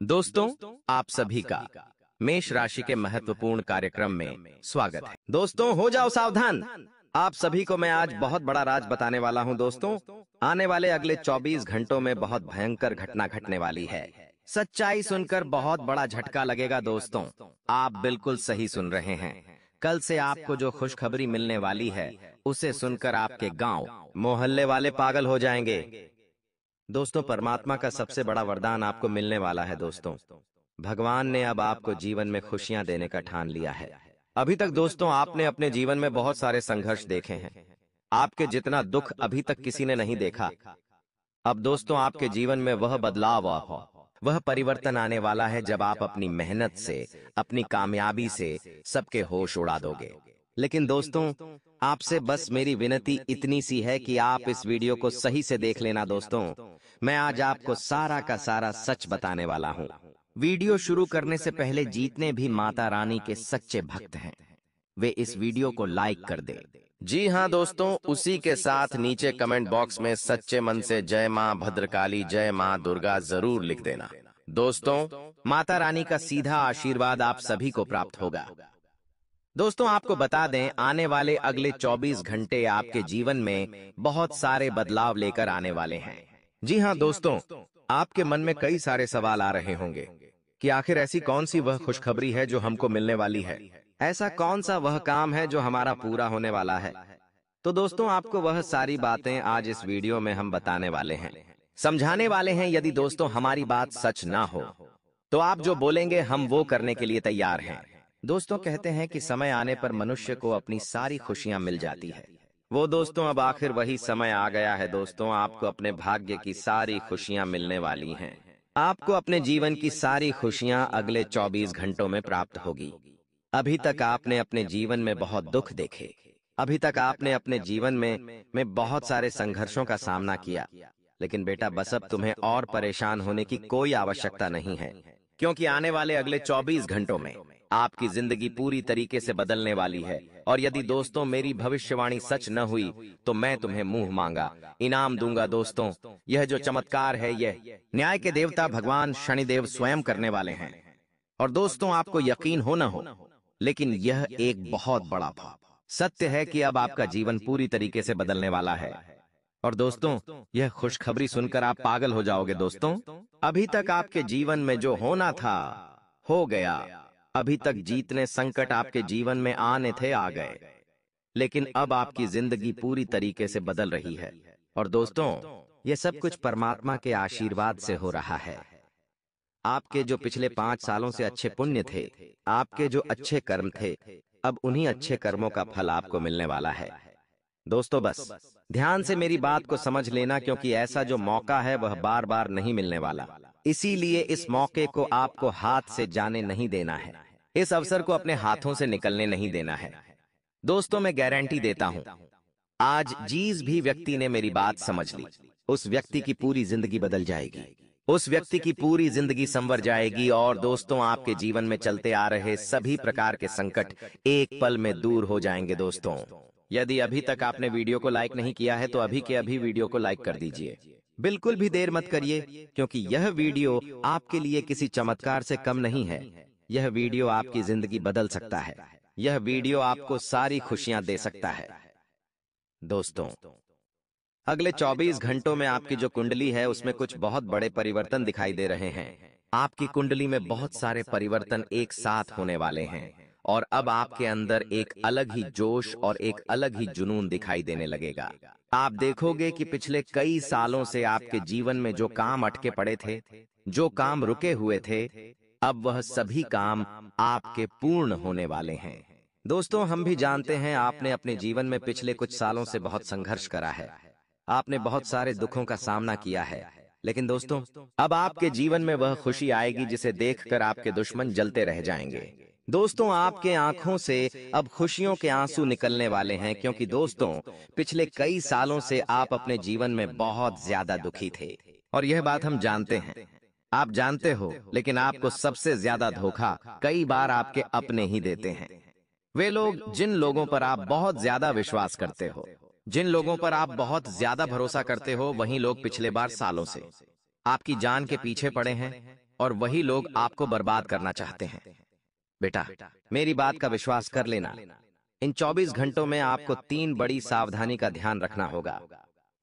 दोस्तों, आप सभी का मेष राशि के महत्वपूर्ण कार्यक्रम में स्वागत है। दोस्तों, हो जाओ सावधान। आप सभी को मैं आज बहुत बड़ा राज बताने वाला हूं। दोस्तों, आने वाले अगले 24 घंटों में बहुत भयंकर घटना घटने वाली है। सच्चाई सुनकर बहुत बड़ा झटका लगेगा। दोस्तों, आप बिल्कुल सही सुन रहे हैं। कल से आपको जो खुशखबरी मिलने वाली है, उसे सुनकर आपके गांव, मोहल्ले वाले पागल हो जाएंगे। दोस्तों, परमात्मा का सबसे बड़ा वरदान आपको मिलने वाला है। दोस्तों, भगवान ने अब आपको जीवन में खुशियां देने का ठान लिया है। अभी तक दोस्तों आपने अपने जीवन में बहुत सारे संघर्ष देखे हैं। आपके जितना दुख अभी तक किसी ने नहीं देखा। अब दोस्तों आपके जीवन में वह बदलाव हो, वह परिवर्तन आने वाला है जब आप अपनी मेहनत से, अपनी कामयाबी से सबके होश उड़ा दोगे। लेकिन दोस्तों, आपसे बस मेरी विनती इतनी सी है कि आप इस वीडियो को सही से देख लेना। दोस्तों, मैं आज आपको सारा का सारा सच बताने वाला हूँ। वीडियो शुरू करने से पहले जितने भी माता रानी के सच्चे भक्त हैं, वे इस वीडियो को लाइक कर दें। जी हाँ दोस्तों, उसी के साथ नीचे कमेंट बॉक्स में सच्चे मन से जय माँ भद्रकाली, जय माँ दुर्गा जरूर लिख देना। दोस्तों, माता रानी का सीधा आशीर्वाद आप सभी को प्राप्त होगा। दोस्तों, आपको बता दें, आने वाले अगले 24 घंटे आपके जीवन में बहुत सारे बदलाव लेकर आने वाले हैं। जी हाँ दोस्तों, आपके मन में कई सारे सवाल आ रहे होंगे कि आखिर ऐसी कौन सी वह खुशखबरी है जो हमको मिलने वाली है। ऐसा कौन सा वह काम है जो हमारा पूरा होने वाला है। तो दोस्तों, आपको वह सारी बातें आज इस वीडियो में हम बताने वाले हैं, समझाने वाले हैं। यदि दोस्तों हमारी बात सच ना हो तो आप जो बोलेंगे हम वो करने के लिए तैयार हैं। दोस्तों, कहते हैं कि समय आने पर मनुष्य को अपनी सारी खुशियां मिल जाती है। वो दोस्तों, अब आखिर वही समय आ गया है। दोस्तों, आपको अपने भाग्य की सारी खुशियां मिलने वाली हैं। आपको अपने जीवन की सारी खुशियां अगले 24 घंटों में प्राप्त होगी। अभी तक आपने अपने जीवन में बहुत दुख देखे। अभी तक आपने अपने जीवन में बहुत सारे संघर्षों का सामना किया। लेकिन बेटा, बस अब तुम्हें और परेशान होने की कोई आवश्यकता नहीं है, क्योंकि आने वाले अगले 24 घंटों में आपकी जिंदगी पूरी तरीके से बदलने वाली है। और यदि दोस्तों मेरी भविष्यवाणी सच न हुई तो मैं तुम्हें मुंह मांगा इनाम दूंगा। दोस्तों, यह जो चमत्कार है, यह न्याय के देवता भगवान शनिदेव स्वयं करने वाले हैं। और दोस्तों, आपको यकीन हो न हो, लेकिन यह एक बहुत बड़ा सत्य है कि अब आपका जीवन पूरी तरीके से बदलने वाला है। और दोस्तों, यह खुशखबरी सुनकर आप पागल हो जाओगे। दोस्तों, अभी तक आपके जीवन में जो होना था हो गया। अभी तक जितने संकट आपके जीवन में आने थे आ गए, लेकिन अब आपकी जिंदगी पूरी तरीके से बदल रही है। और दोस्तों, ये सब कुछ परमात्मा के आशीर्वाद से हो रहा है। आपके जो पिछले 5 सालों से अच्छे पुण्य थे, आपके जो अच्छे कर्म थे, अब उन्हीं अच्छे कर्मों का फल आपको मिलने वाला है। दोस्तों, बस ध्यान से मेरी बात को समझ लेना, क्योंकि ऐसा जो मौका है वह बार बार नहीं मिलने वाला। इसीलिए इस मौके को आपको हाथ से जाने नहीं देना है। इस अवसर को अपने हाथों से निकलने नहीं देना है। दोस्तों, मैं गारंटी देता हूं, आज जिस भी व्यक्ति ने मेरी बात समझ ली, उस व्यक्ति की पूरी जिंदगी बदल जाएगी। उस व्यक्ति की पूरी जिंदगी संवर जाएगी। और दोस्तों, आपके जीवन में चलते आ रहे सभी प्रकार के संकट एक पल में दूर हो जाएंगे। दोस्तों, यदि अभी तक आपने वीडियो को लाइक नहीं किया है तो अभी के अभी वीडियो को लाइक कर दीजिए। बिल्कुल भी देर मत करिए, क्योंकि यह वीडियो आपके लिए किसी चमत्कार से कम नहीं है। यह वीडियो आपकी जिंदगी बदल सकता है। यह वीडियो आपको सारी खुशियां दे सकता है। दोस्तों, अगले 24 घंटों में आपकी जो कुंडली है उसमें कुछ बहुत बड़े परिवर्तन दिखाई दे रहे हैं। आपकी कुंडली में बहुत सारे परिवर्तन एक साथ होने वाले हैं। और अब आपके अंदर एक अलग ही जोश और एक अलग ही जुनून दिखाई देने लगेगा। आप देखोगे कि पिछले कई सालों से आपके जीवन में जो काम अटके पड़े थे, जो काम रुके हुए थे, अब वह सभी काम आपके पूर्ण होने वाले हैं। दोस्तों, हम भी जानते हैं आपने अपने जीवन में पिछले कुछ सालों से बहुत संघर्ष करा है। आपने बहुत सारे दुखों का सामना किया है। लेकिन दोस्तों, अब आपके जीवन में वह खुशी आएगी जिसे देखकर आपके दुश्मन जलते रह जाएंगे। दोस्तों, आपके आंखों से अब खुशियों के आंसू निकलने वाले हैं, क्योंकि दोस्तों पिछले कई सालों से आप अपने जीवन में बहुत ज्यादा दुखी थे। और यह बात हम जानते हैं, आप जानते हो, लेकिन आपको सबसे ज्यादा धोखा कई बार आपके अपने ही देते हैं। वे लोग जिन लोगों पर आप बहुत ज्यादा विश्वास करते हो, जिन लोगों पर आप बहुत ज्यादा भरोसा करते हो, वही लोग पिछले बार सालों से आपकी जान के पीछे पड़े हैं और वही लोग आपको बर्बाद करना चाहते हैं। बेटा, मेरी बात का विश्वास कर लेना। इन 24 घंटों में आपको 3 बड़ी सावधानी का ध्यान रखना होगा।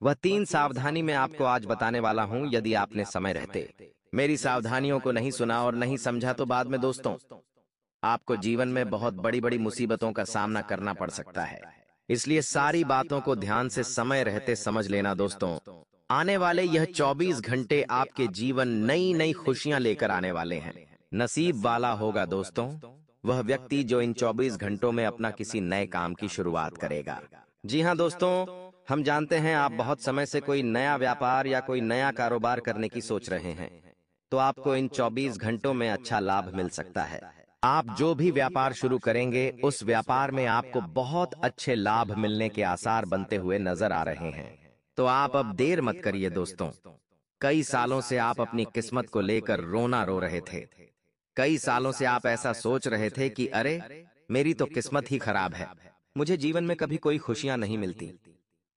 वह 3 सावधानी मैं आपको आज बताने वाला हूं। यदि आपने समय रहते मेरी सावधानियों को नहीं सुना और नहीं समझा तो बाद में दोस्तों आपको जीवन में बहुत बड़ी बड़ी मुसीबतों का सामना करना पड़ सकता है। इसलिए सारी बातों को ध्यान से समय रहते समझ लेना दोस्तों। आने वाले यह 24 घंटे आपके जीवन नई नई खुशियां लेकर आने वाले हैं। नसीब वाला होगा दोस्तों वह व्यक्ति जो इन 24 घंटों में अपना किसी नए काम की शुरुआत करेगा। जी हाँ दोस्तों, हम जानते हैं आप बहुत समय से कोई नया व्यापार या कोई नया कारोबार करने की सोच रहे हैं, तो आपको इन 24 घंटों में अच्छा लाभ मिल सकता है। आप जो भी व्यापार शुरू करेंगे उस व्यापार में आपको बहुत अच्छे लाभ मिलने के आसार बनते हुए नजर आ रहे हैं। तो आप अब देर मत करिए दोस्तों। कई सालों से आप अपनी किस्मत को लेकर रोना रो रहे थे। कई सालों से आप ऐसा सोच रहे थे कि अरे मेरी तो किस्मत ही खराब है, मुझे जीवन में कभी कोई खुशियां नहीं मिलती,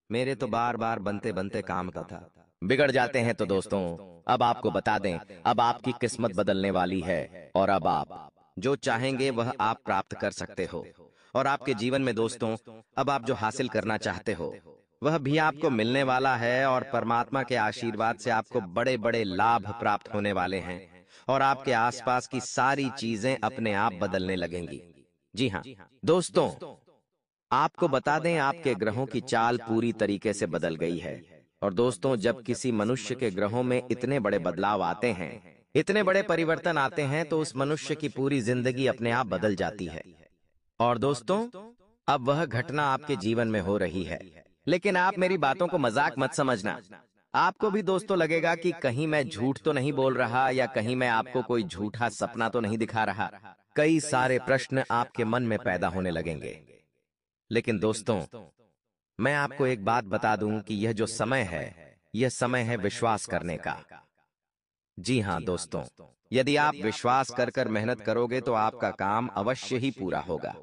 मेरे तो बार बार बनते बनते काम का था बिगड़ जाते हैं। तो दोस्तों अब आपको बता दें, अब आपकी किस्मत बदलने वाली है और अब आप जो चाहेंगे वह आप प्राप्त कर सकते हो। और आपके जीवन में दोस्तों अब आप जो हासिल करना चाहते हो वह भी आपको मिलने वाला है और परमात्मा के आशीर्वाद से आपको बड़े बड़े लाभ प्राप्त होने वाले हैं और आपके आसपास की सारी चीजें अपने आप बदलने लगेंगी। जी हाँ दोस्तों, आपको बता दें आपके ग्रहों की चाल पूरी तरीके से बदल गई है। और दोस्तों जब किसी मनुष्य के ग्रहों में इतने बड़े बदलाव आते हैं, इतने बड़े परिवर्तन आते हैं, तो उस मनुष्य की पूरी जिंदगी अपने आप बदल जाती है। और दोस्तों अब वह घटना आपके जीवन में हो रही है। लेकिन आप मेरी बातों को मजाक मत समझना। आपको भी दोस्तों लगेगा कि कहीं मैं झूठ तो नहीं बोल रहा या कहीं मैं आपको कोई झूठा सपना तो नहीं दिखा रहा। कई सारे प्रश्न आपके मन में पैदा होने लगेंगे। लेकिन दोस्तों मैं आपको एक बात बता दूं कि यह जो समय है यह समय है विश्वास करने का। जी हाँ दोस्तों, यदि आप विश्वास कर कर मेहनत करोगे तो आपका काम अवश्य ही पूरा होगा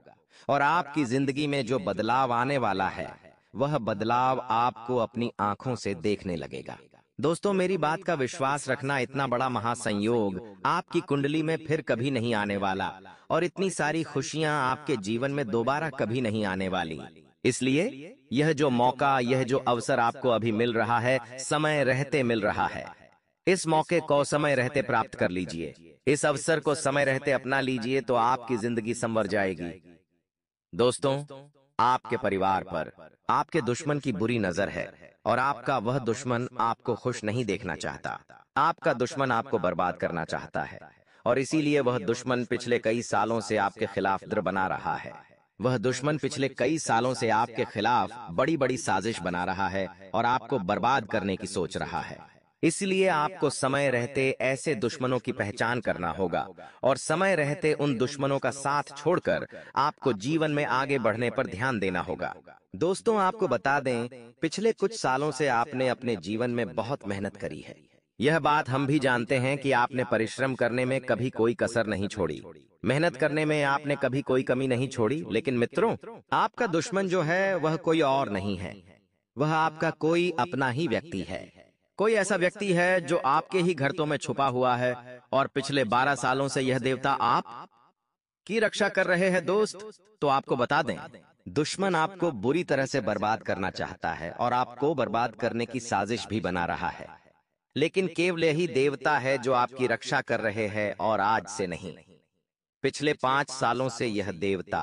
और आपकी जिंदगी में जो बदलाव आने वाला है वह बदलाव आपको अपनी आंखों से देखने लगेगा। दोस्तों मेरी बात का विश्वास रखना, इतना बड़ा महासंयोग आपकी कुंडली में फिर कभी नहीं आने वाला और इतनी सारी खुशियां आपके जीवन में दोबारा कभी नहीं आने वाली। इसलिए यह जो मौका, यह जो अवसर आपको अभी मिल रहा है, समय रहते मिल रहा है। इस मौके को समय रहते प्राप्त कर लीजिए, इस अवसर को समय रहते अपना लीजिए तो आपकी जिंदगी संवर जाएगी। दोस्तों आपके परिवार पर आपके दुश्मन की बुरी नजर है और आपका वह दुश्मन आपको खुश नहीं देखना चाहता। आपका दुश्मन आपको बर्बाद करना चाहता है और इसीलिए वह दुश्मन पिछले कई सालों से आपके खिलाफ द्र बना रहा है। वह दुश्मन पिछले कई सालों से आपके खिलाफ बड़ी बड़ी साजिश बना रहा है और आपको बर्बाद करने की सोच रहा है। इसलिए आपको समय रहते ऐसे दुश्मनों की पहचान करना होगा और समय रहते उन दुश्मनों का साथ छोड़कर आपको जीवन में आगे बढ़ने पर ध्यान देना होगा। दोस्तों आपको बता दें, पिछले कुछ सालों से आपने अपने जीवन में बहुत मेहनत करी है। यह बात हम भी जानते हैं कि आपने परिश्रम करने में कभी कोई कसर नहीं छोड़ी, मेहनत करने में आपने कभी कोई कमी नहीं छोड़ी। लेकिन मित्रों आपका दुश्मन जो है वह कोई और नहीं है, वह आपका कोई अपना ही व्यक्ति है। कोई ऐसा व्यक्ति है जो आपके ही घरतों में छुपा हुआ है और पिछले 12 सालों से यह देवता आप की रक्षा कर रहे हैं। दोस्त तो आपको बता दें, दुश्मन आपको बुरी तरह से बर्बाद करना चाहता है और आपको बर्बाद करने की साजिश भी बना रहा है, लेकिन केवल यही देवता है जो आपकी रक्षा कर रहे हैं और आज से नहीं, पिछले 5 सालों से यह देवता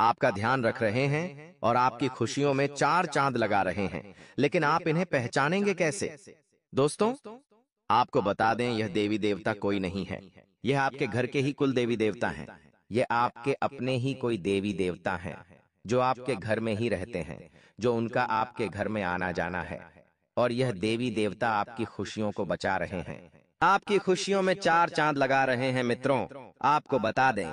आपका ध्यान रख रहे हैं और आपकी खुशियों में 4 चांद लगा रहे हैं। लेकिन आप इन्हें पहचानेंगे कैसे? दोस्तों आपको बता दें, यह देवी देवता कोई नहीं है, यह आपके घर के ही कुल देवी देवता हैं। यह आपके अपने ही कोई देवी देवता हैं जो आपके घर में ही रहते हैं, जो उनका आपके घर में आना जाना है। और यह देवी देवता आपकी खुशियों को बचा रहे हैं, आपकी खुशियों में 4 चांद लगा रहे हैं। मित्रों आपको बता दें,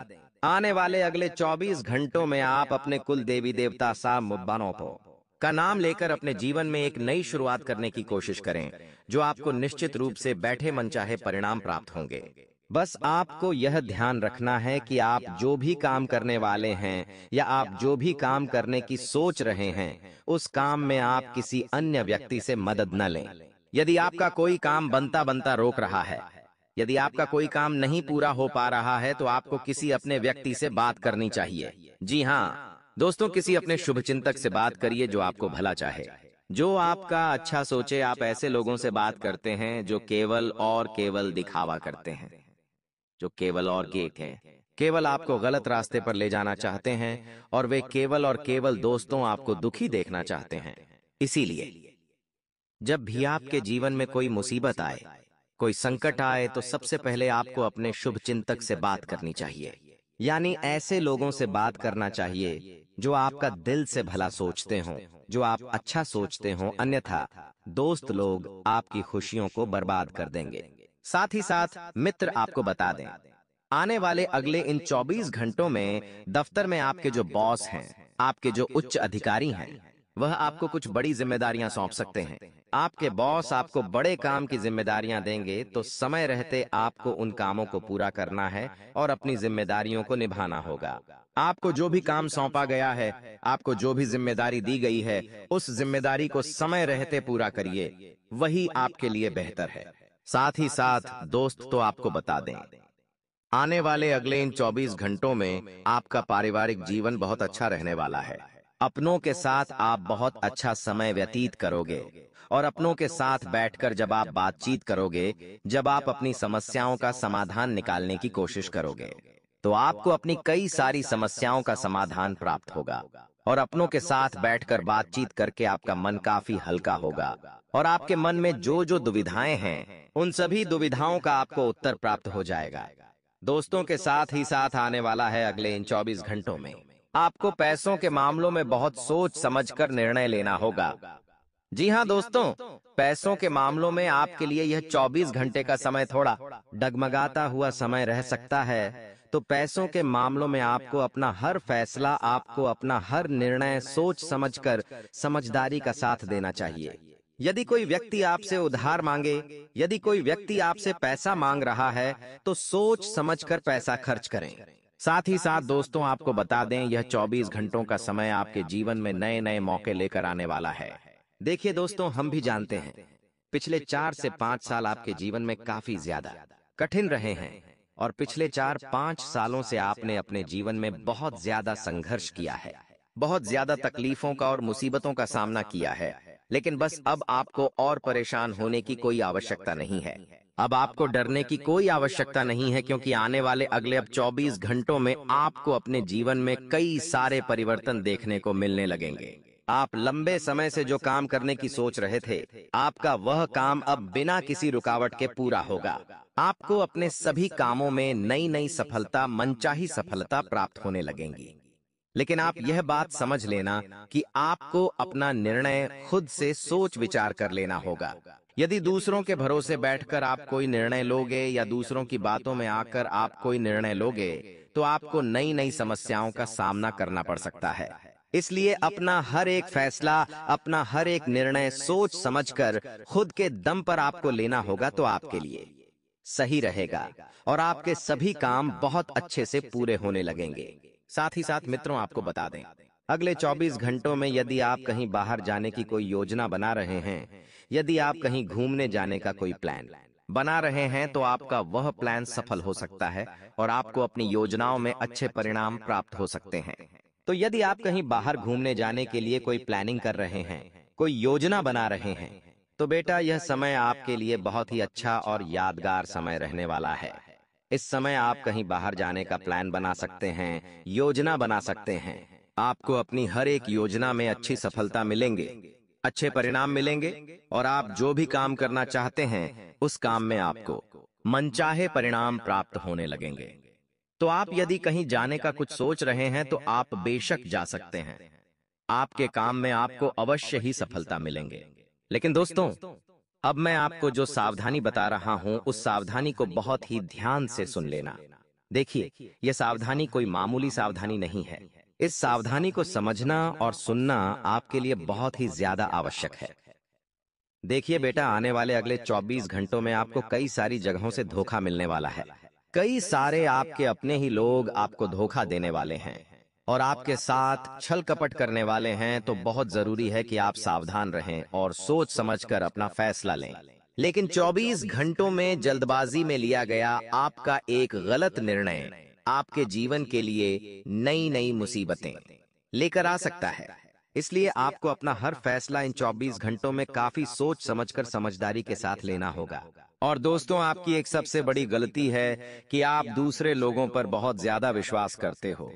आने वाले अगले 24 घंटों में आप अपने कुल देवी देवता सा मुब्बानोपो का नाम लेकर अपने जीवन में एक नई शुरुआत करने की कोशिश करें, जो आपको निश्चित रूप से बैठे मनचाहे परिणाम प्राप्त होंगे। बस आपको यह ध्यान रखना है कि आप जो भी काम करने वाले हैं या आप जो भी काम करने की सोच रहे हैं, उस काम में आप किसी अन्य व्यक्ति से मदद न लें। यदि आपका कोई काम बनता बनता रोक रहा है यदि आपका कोई काम नहीं पूरा हो पा रहा है तो आपको किसी अपने व्यक्ति से बात करनी चाहिए। जी हाँ दोस्तों, किसी अपने शुभचिंतक से बात करिए जो आपको भला चाहे, जो आपका अच्छा सोचे। आप ऐसे लोगों से बात करते हैं जो केवल और केवल दिखावा करते हैं, जो केवल और केवल आपको गलत रास्ते पर ले जाना चाहते हैं, और वे केवल और केवल दोस्तों आपको दुखी देखना चाहते हैं। इसीलिए जब भी आपके जीवन में कोई मुसीबत आए, कोई संकट आए, तो सबसे पहले आपको अपने शुभचिंतक से बात करनी चाहिए। यानी ऐसे लोगों से बात करना चाहिए जो आपका दिल से भला सोचते हों, जो आप अच्छा सोचते हों। अन्यथा दोस्त लोग आपकी खुशियों को बर्बाद कर देंगे। साथ ही साथ मित्र आपको बता दें, आने वाले अगले इन 24 घंटों में दफ्तर में आपके जो बॉस हैं, आपके जो उच्च अधिकारी हैं, वह आपको कुछ बड़ी जिम्मेदारियां सौंप सकते हैं। आपके बॉस आपको बड़े काम की जिम्मेदारियां देंगे, तो समय रहते आपको उन कामों को पूरा करना है और अपनी जिम्मेदारियों को निभाना होगा। आपको जो भी काम सौंपा गया है, आपको जो भी जिम्मेदारी दी गई है, उस जिम्मेदारी को समय रहते पूरा करिए, वही आपके लिए बेहतर है। साथ ही साथ दोस्त तो आपको बता दें, आने वाले अगले इन 24 घंटों में आपका पारिवारिक जीवन बहुत अच्छा रहने वाला है। अपनों के साथ आप बहुत अच्छा समय व्यतीत करोगे, और अपनों के साथ बैठकर जब आप बातचीत करोगे, जब आप अपनी समस्याओं का समाधान निकालने की कोशिश करोगे, तो आपको अपनी कई सारी समस्याओं का समाधान प्राप्त होगा। और अपनों के साथ बैठकर बातचीत करके आपका मन काफी हल्का होगा, और आपके मन में जो जो दुविधाएं हैं, उन सभी दुविधाओं का आपको उत्तर प्राप्त हो जाएगा। दोस्तों के साथ ही साथ आने वाला है अगले इन 24 घंटों में आपको पैसों के मामलों में बहुत सोच समझकर निर्णय लेना होगा। जी हाँ दोस्तों, पैसों के मामलों में आपके लिए यह 24 घंटे का समय थोड़ा डगमगाता हुआ समय रह सकता है। तो पैसों के मामलों में आपको अपना हर फैसला, आपको अपना हर निर्णय सोच समझकर समझदारी का साथ देना चाहिए। यदि कोई व्यक्ति आपसे उधार मांगे, यदि कोई व्यक्ति आपसे पैसा मांग रहा है, तो सोच समझकर पैसा खर्च करें। साथ ही साथ दोस्तों आपको बता दें, यह 24 घंटों का समय आपके जीवन में नए नए मौके लेकर आने वाला है। देखिए दोस्तों, हम भी जानते हैं पिछले 4 से 5 साल आपके जीवन में काफी ज्यादा कठिन रहे हैं, और पिछले 4-5 सालों से आपने अपने जीवन में बहुत ज्यादा संघर्ष किया है, बहुत ज्यादा तकलीफों का और मुसीबतों का सामना किया है। लेकिन बस अब आपको और परेशान होने की कोई आवश्यकता नहीं है। अब आपको डरने की कोई आवश्यकता नहीं है, क्योंकि आने वाले अगले अब 24 घंटों में आपको अपने जीवन में कई सारे परिवर्तन देखने को मिलने लगेंगे। आप लंबे समय से जो काम करने की सोच रहे थे, आपका वह काम अब बिना किसी रुकावट के पूरा होगा। आपको अपने सभी कामों में नई नई सफलता, मनचाही सफलता प्राप्त होने लगेंगी। लेकिन आप यह बात समझ लेना कि आपको अपना निर्णय खुद से सोच विचार कर लेना होगा। यदि दूसरों के भरोसे बैठकर आप कोई निर्णय लोगे, या दूसरों की बातों में आकर आप कोई निर्णय लोगे, तो आपको नई नई समस्याओं का सामना करना पड़ सकता है। इसलिए अपना हर एक फैसला, अपना हर एक निर्णय सोच समझकर खुद के दम पर आपको लेना होगा, तो आपके लिए सही रहेगा और आपके सभी काम बहुत अच्छे से पूरे होने लगेंगे। साथ ही साथ मित्रों आपको बता दें, अगले 24 घंटों में यदि आप कहीं बाहर जाने की कोई योजना बना रहे हैं, यदि आप कहीं घूमने जाने का कोई प्लान बना रहे हैं, तो आपका वह प्लान सफल हो सकता है और आपको अपनी योजनाओं में अच्छे परिणाम प्राप्त हो सकते हैं। तो यदि आप कहीं बाहर घूमने जाने के लिए कोई प्लानिंग कर रहे हैं, कोई योजना बना रहे हैं, तो बेटा यह समय आपके लिए बहुत ही अच्छा और यादगार समय रहने वाला है। इस समय आप कहीं बाहर जाने का प्लान बना सकते हैं, योजना बना सकते हैं। आपको अपनी हर एक योजना में अच्छी सफलता मिलेंगे, अच्छे परिणाम मिलेंगे, और आप जो भी काम करना चाहते हैं, उस काम में आपको मनचाहे परिणाम प्राप्त होने लगेंगे। तो आप यदि कहीं जाने का कुछ सोच रहे हैं, तो आप बेशक जा सकते हैं। आपके काम में आपको अवश्य ही सफलता मिलेंगे। लेकिन दोस्तों, अब मैं आपको जो सावधानी बता रहा हूं, उस सावधानी को बहुत ही ध्यान से सुन लेना। देखिए, यह सावधानी कोई मामूली सावधानी नहीं है। इस सावधानी को समझना और सुनना आपके लिए बहुत ही ज्यादा आवश्यक है। देखिए बेटा, आने वाले अगले 24 घंटों में आपको कई सारी जगहों से धोखा मिलने वाला है। कई सारे आपके अपने ही लोग आपको धोखा देने वाले हैं और आपके साथ छल कपट करने वाले हैं। तो बहुत जरूरी है कि आप सावधान रहें और सोच समझकर अपना फैसला लें। लेकिन 24 घंटों में जल्दबाजी में लिया गया आपका एक गलत निर्णय आपके जीवन के लिए नई नई मुसीबतें लेकर आ सकता है। इसलिए आपको अपना हर फैसला इन 24 घंटों में काफी सोच समझकर समझदारी के साथ लेना होगा। और दोस्तों, आपकी एक सबसे बड़ी गलती है कि आप दूसरे लोगों पर बहुत ज्यादा विश्वास करते हो।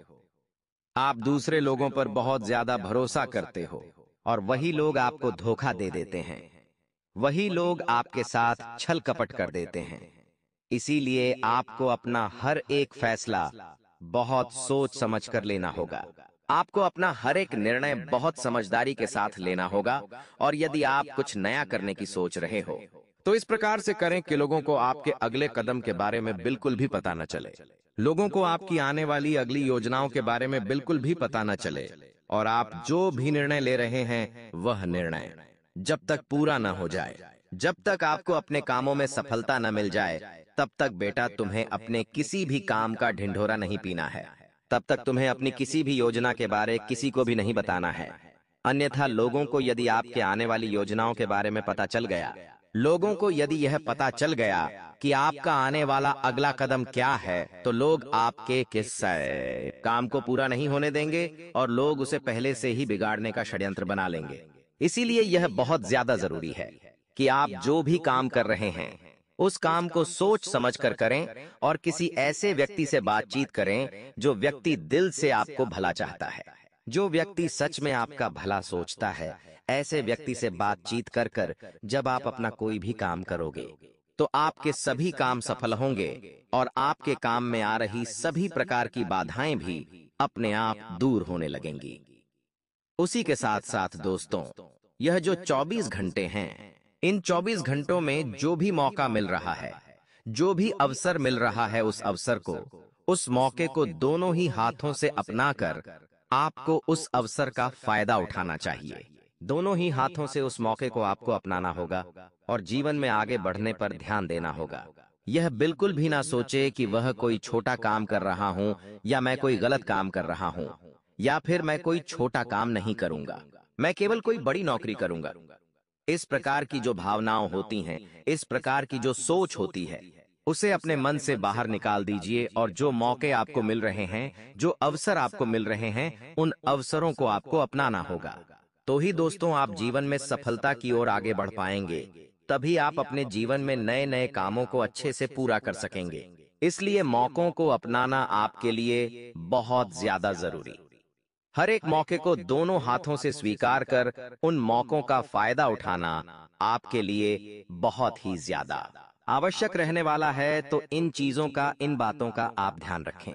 आप दूसरे लोगों पर बहुत ज्यादा भरोसा करते हो और वही लोग आपको धोखा दे देते हैं। वही लोग आपके साथ छल कपट कर देते हैं। इसीलिए आपको अपना हर एक फैसला बहुत सोच समझकर लेना होगा। आपको अपना हर एक निर्णय बहुत समझदारी के साथ लेना होगा। और यदि आप कुछ नया करने की सोच रहे हो तो इस प्रकार से करें कि लोगों को आपके अगले कदम के बारे में बिल्कुल भी पता न चले। लोगों को आपकी आने वाली अगली योजनाओं के बारे में बिल्कुल भी पता न चले। और आप जो भी निर्णय ले रहे हैं वह निर्णय जब तक पूरा न हो जाए, जब तक आपको अपने कामों में सफलता न मिल जाए, तब तक बेटा तुम्हें अपने किसी भी काम का ढिंढोरा नहीं पीना है। तब तक तुम्हें अपनी किसी भी योजना के बारे किसी को भी नहीं बताना है। अन्यथा लोगों को यदि आपके आने वाली योजनाओं के बारे में पता चल गया, लोगों को यदि यह पता चल गया कि आपका आने वाला अगला कदम क्या है, तो लोग आपके किस काम को पूरा नहीं होने देंगे और लोग उसे पहले से ही बिगाड़ने का षड्यंत्र बना लेंगे। इसीलिए यह बहुत ज्यादा जरूरी है कि आप जो भी काम कर रहे हैं उस काम को सोच समझकर करें और किसी ऐसे व्यक्ति से बातचीत करें जो व्यक्ति दिल से आपको भला चाहता है, जो व्यक्ति सच में आपका भला सोचता है। ऐसे व्यक्ति से बातचीत कर कर जब आप अपना कोई भी काम करोगे तो आपके सभी काम सफल होंगे और आपके काम में आ रही सभी प्रकार की बाधाएं भी अपने आप दूर होने लगेंगी। उसी के साथ साथ दोस्तों, यह जो 24 घंटे हैं, इन 24 घंटों में जो भी मौका मिल रहा है, जो भी अवसर मिल रहा है, उस अवसर को, उस मौके को दोनों ही हाथों से अपनाकर आपको उस अवसर का फायदा उठाना चाहिए। दोनों ही हाथों से उस मौके को आपको अपनाना होगा और जीवन में आगे बढ़ने पर ध्यान देना होगा। यह बिल्कुल भी ना सोचे कि वह कोई छोटा काम कर रहा हूं या मैं कोई गलत काम कर रहा हूं या फिर मैं कोई छोटा काम नहीं करूंगा, मैं केवल कोई बड़ी नौकरी करूंगा। इस प्रकार की जो भावनाएं होती हैं, इस प्रकार की जो सोच होती है, उसे अपने मन से बाहर निकाल दीजिए और जो मौके आपको मिल रहे हैं, जो अवसर आपको मिल रहे हैं, उन अवसरों को आपको अपनाना होगा। तो ही दोस्तों आप जीवन में सफलता की ओर आगे बढ़ पाएंगे। तभी आप अपने जीवन में नए नए कामों को अच्छे से पूरा कर सकेंगे। इसलिए मौकों को अपनाना आपके लिए बहुत ज्यादा जरूरी। हर एक मौके को दोनों हाथों से स्वीकार कर उन मौकों का फायदा उठाना आपके लिए बहुत ही ज्यादा आवश्यक रहने वाला है। तो इन चीजों का, इन बातों का आप ध्यान रखें।